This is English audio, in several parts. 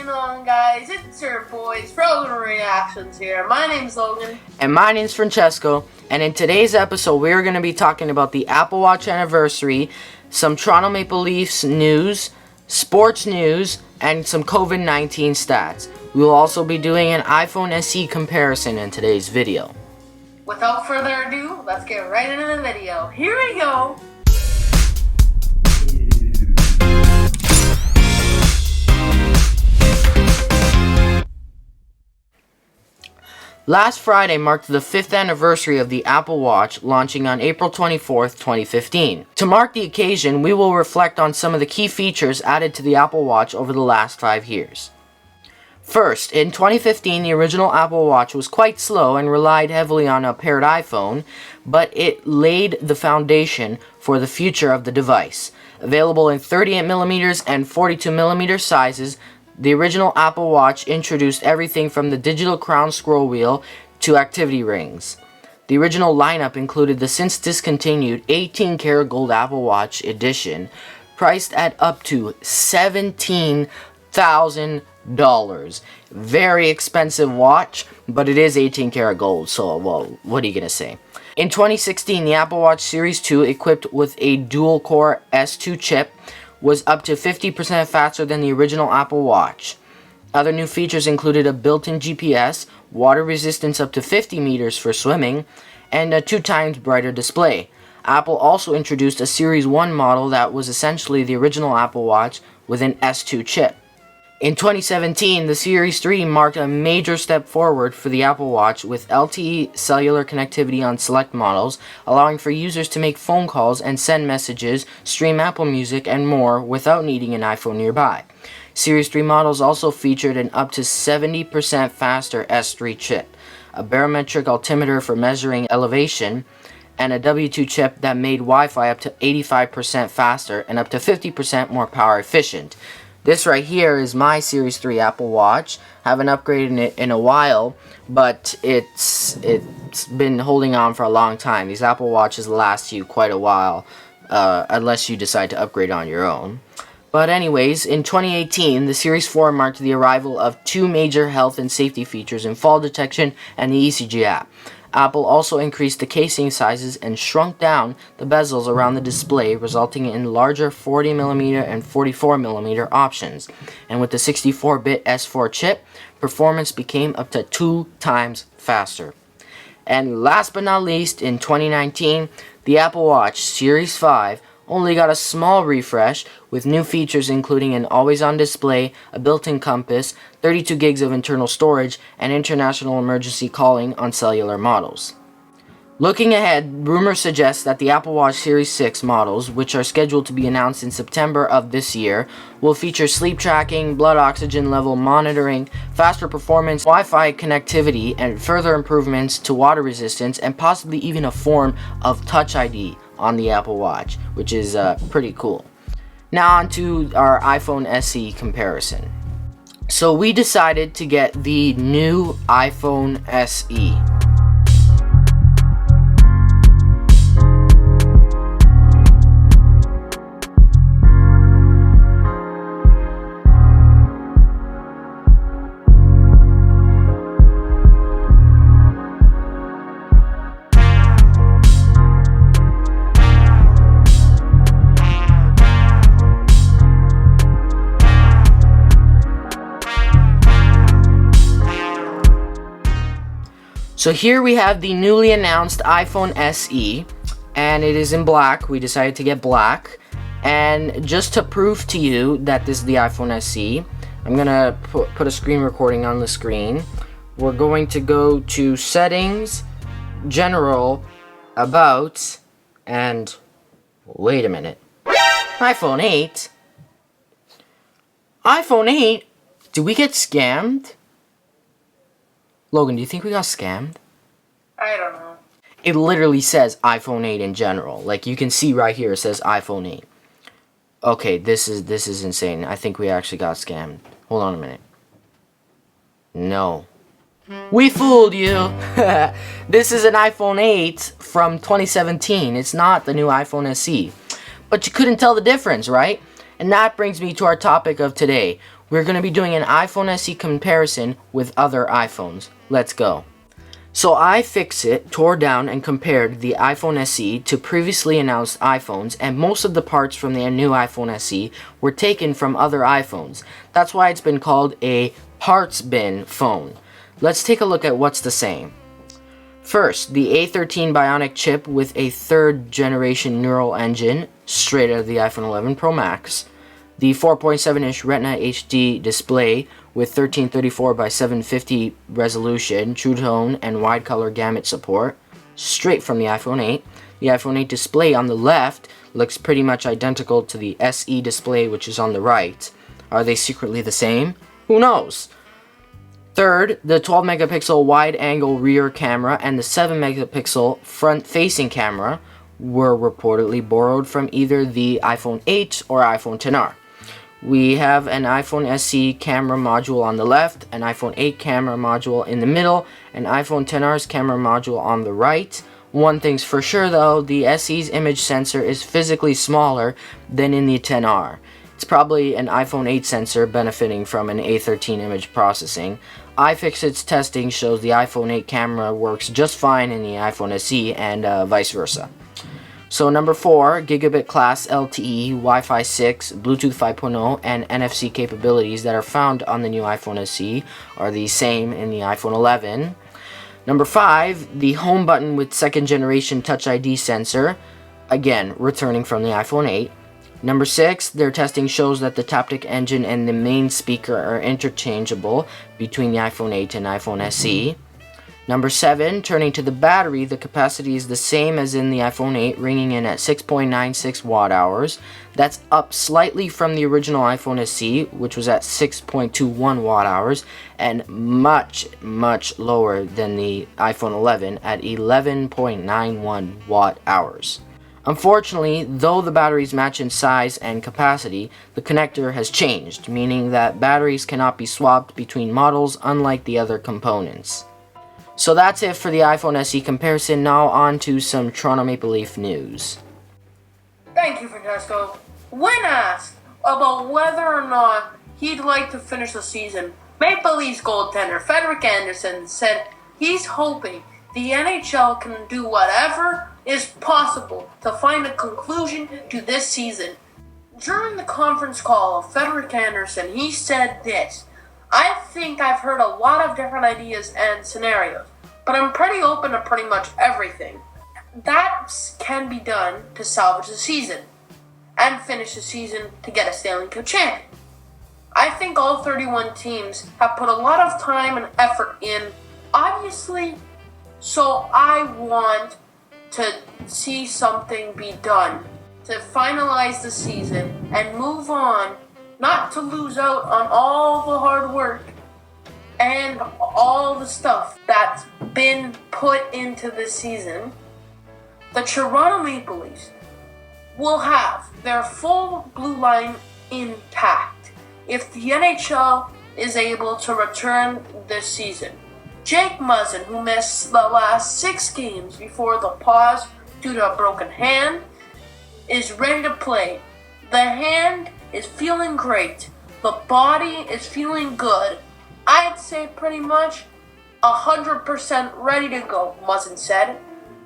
going on, guys? It's your boys, Frozen Reactions here. My name's Logan. And my name's Francesco. And in today's episode, we're going to be talking about the Apple Watch anniversary, some Toronto Maple Leafs news, sports news, and some COVID-19 stats. We will also be doing an iPhone SE comparison in today's video. Without further ado, let's get right into the video. Here we go. Last Friday marked the 5th anniversary of the Apple Watch, launching on April 24th, 2015. To mark the occasion, we will reflect on some of the key features added to the Apple Watch over the last 5 years. First, in 2015, the original Apple Watch was quite slow and relied heavily on a paired iPhone, but it laid the foundation for the future of the device. Available in 38mm and 42mm sizes, the original Apple Watch introduced everything from the digital crown scroll wheel to activity rings. The original lineup included the since discontinued 18-karat gold Apple Watch edition, priced at up to $17,000. Very expensive watch, but it is 18-karat gold, so well, what are you gonna say? In 2016, the Apple Watch Series 2, equipped with a dual-core S2 chip, was up to 50% faster than the original Apple Watch. Other new features included a built-in GPS, water resistance up to 50 meters for swimming, and a 2 times brighter display. Apple also introduced a Series 1 model that was essentially the original Apple Watch with an S2 chip. In 2017, the Series 3 marked a major step forward for the Apple Watch with LTE cellular connectivity on select models, allowing for users to make phone calls and send messages, stream Apple Music, and more without needing an iPhone nearby. Series 3 models also featured an up to 70% faster S3 chip, a barometric altimeter for measuring elevation, and a W2 chip that made Wi-Fi up to 85% faster and up to 50% more power efficient. This right here is my Series 3 Apple Watch. Haven't upgraded it in a while, but it's been holding on for a long time. These Apple Watches last you quite a while, unless you decide to upgrade on your own. But anyways, in 2018, the Series 4 marked the arrival of 2 major health and safety features in fall detection and the ECG app. Apple also increased the casing sizes and shrunk down the bezels around the display, resulting in larger 40mm and 44mm options. And with the 64-bit S4 chip, performance became up to 2 times faster. And last but not least, in 2019, the Apple Watch Series 5 only got a small refresh with new features including an always-on display, a built-in compass, 32 gigs of internal storage, and international emergency calling on cellular models. Looking ahead, rumors suggest that the Apple Watch Series 6 models, which are scheduled to be announced in September of this year, will feature sleep tracking, blood oxygen level monitoring, faster performance, Wi-Fi connectivity, and further improvements to water resistance, and possibly even a form of Touch ID on the Apple Watch, which is pretty cool. Now on to our iPhone SE comparison. So we decided to get the new iPhone SE. So here we have the newly announced iPhone SE, and it is in black. We decided to get black. And just to prove to you that this is the iPhone SE, I'm gonna put a screen recording on the screen. We're going to go to Settings, General, About, and wait a minute. iPhone 8? iPhone 8? Did we get scammed? Logan, do you think we got scammed? I don't know. It literally says iPhone 8 in general. Like, you can see right here, it says iPhone 8. Okay, this is insane. I think we actually got scammed. Hold on a minute. No. We fooled you! This is an iPhone 8 from 2017. It's not the new iPhone SE. But you couldn't tell the difference, right? And that brings me to our topic of today. We're going to be doing an iPhone SE comparison with other iPhones. Let's go. So iFixit tore down and compared the iPhone SE to previously announced iPhones, and most of the parts from the new iPhone SE were taken from other iPhones. That's why it's been called a parts bin phone. Let's take a look at what's the same. First, the A13 Bionic chip with a third generation neural engine, straight out of the iPhone 11 Pro Max. The 4.7-inch Retina HD display with 1334 by 750 resolution, true tone, and wide color gamut support, straight from the iPhone 8. The iPhone 8 display on the left looks pretty much identical to the SE display, which is on the right. Are they secretly the same? Who knows? Third, the 12 megapixel wide angle rear camera and the 7 megapixel front facing camera were reportedly borrowed from either the iPhone 8 or iPhone XR. We have an iPhone SE camera module on the left, an iPhone 8 camera module in the middle, and iPhone XR's camera module on the right. One thing's for sure though, the SE's image sensor is physically smaller than in the XR. It's probably an iPhone 8 sensor benefiting from an A13 image processing. iFixit's testing shows the iPhone 8 camera works just fine in the iPhone SE and vice versa. So number 4, gigabit class LTE, Wi-Fi 6, Bluetooth 5.0, and NFC capabilities that are found on the new iPhone SE are the same in the iPhone 11. Number 5, the home button with second generation Touch ID sensor, again returning from the iPhone 8. Number 6, their testing shows that the Taptic engine and the main speaker are interchangeable between the iPhone 8 and iPhone SE. Number 7, turning to the battery, the capacity is the same as in the iPhone 8, ringing in at 6.96 watt hours. That's up slightly from the original iPhone SE, which was at 6.21 watt hours, and much lower than the iPhone 11 at 11.91 watt hours. Unfortunately, though the batteries match in size and capacity, the connector has changed, meaning that batteries cannot be swapped between models unlike the other components. So that's it for the iPhone SE comparison. Now on to some Toronto Maple Leaf news. Thank you, Francesco. When asked about whether or not he'd like to finish the season, Maple Leafs goaltender Frederik Andersen said he's hoping the NHL can do whatever is possible to find a conclusion to this season. During the conference call of Frederik Andersen, he said this: I think I've heard a lot of different ideas and scenarios, but I'm pretty open to pretty much everything. That can be done to salvage the season and finish the season to get a Stanley Cup champion. I think all 31 teams have put a lot of time and effort in, obviously, so I want to see something be done to finalize the season and move on, not to lose out on all the hard work and all the stuff that's been put into this season. The Toronto Maple Leafs will have their full blue line intact if the NHL is able to return this season. Jake Muzzin, who missed the last 6 games before the pause due to a broken hand, is ready to play. The hand is feeling great. The body is feeling good. I'd say pretty much 100% ready to go, Muzzin said.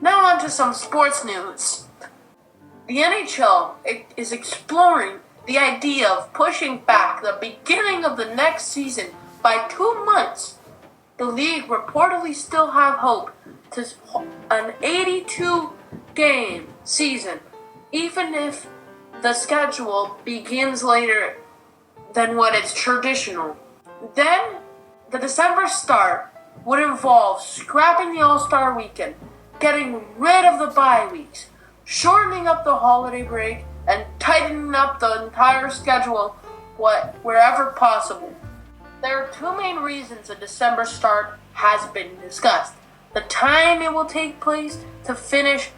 Now on to some sports news. The NHL is exploring the idea of pushing back the beginning of the next season by 2 months. The league reportedly still have hope to an 82-game season, even if the schedule begins later than what is traditional. Then, the December start would involve scrapping the All-Star weekend, getting rid of the bye weeks, shortening up the holiday break, and tightening up the entire schedule wherever possible. There are 2 main reasons a December start has been discussed: the time it will take place to finish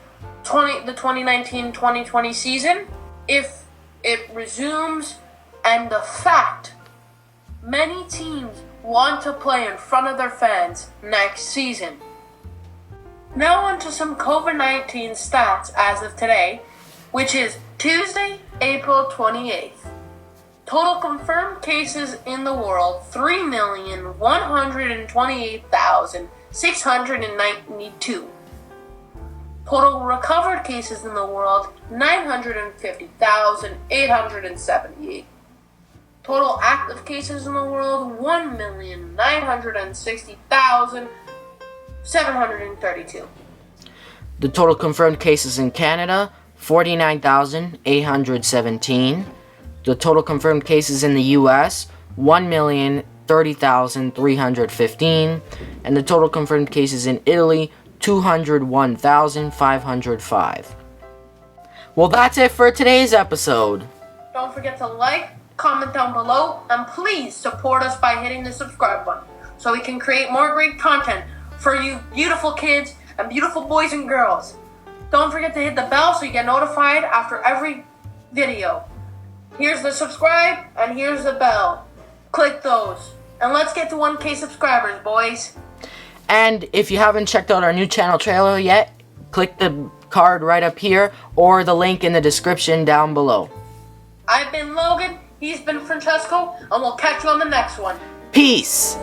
the 2019-2020 season, if it resumes, and the fact many teams want to play in front of their fans next season. Now on to some COVID-19 stats as of today, which is Tuesday, April 28th. Total confirmed cases in the world, 3,128,692. Total recovered cases in the world, 950,878. Total active cases in the world, 1,960,732. The total confirmed cases in Canada, 49,817. The total confirmed cases in the US, 1,030,315. And the total confirmed cases in Italy, 201,505. Well, that's it for today's episode. Don't forget to like, comment down below, and please support us by hitting the subscribe button so we can create more great content for you beautiful kids and beautiful boys and girls. Don't forget to hit the bell so you get notified after every video. Here's the subscribe and here's the bell. Click those. And let's get to 1K subscribers, boys. And if you haven't checked out our new channel trailer yet, click the card right up here or the link in the description down below. I've been Logan, he's been Francesco, and we'll catch you on the next one. Peace!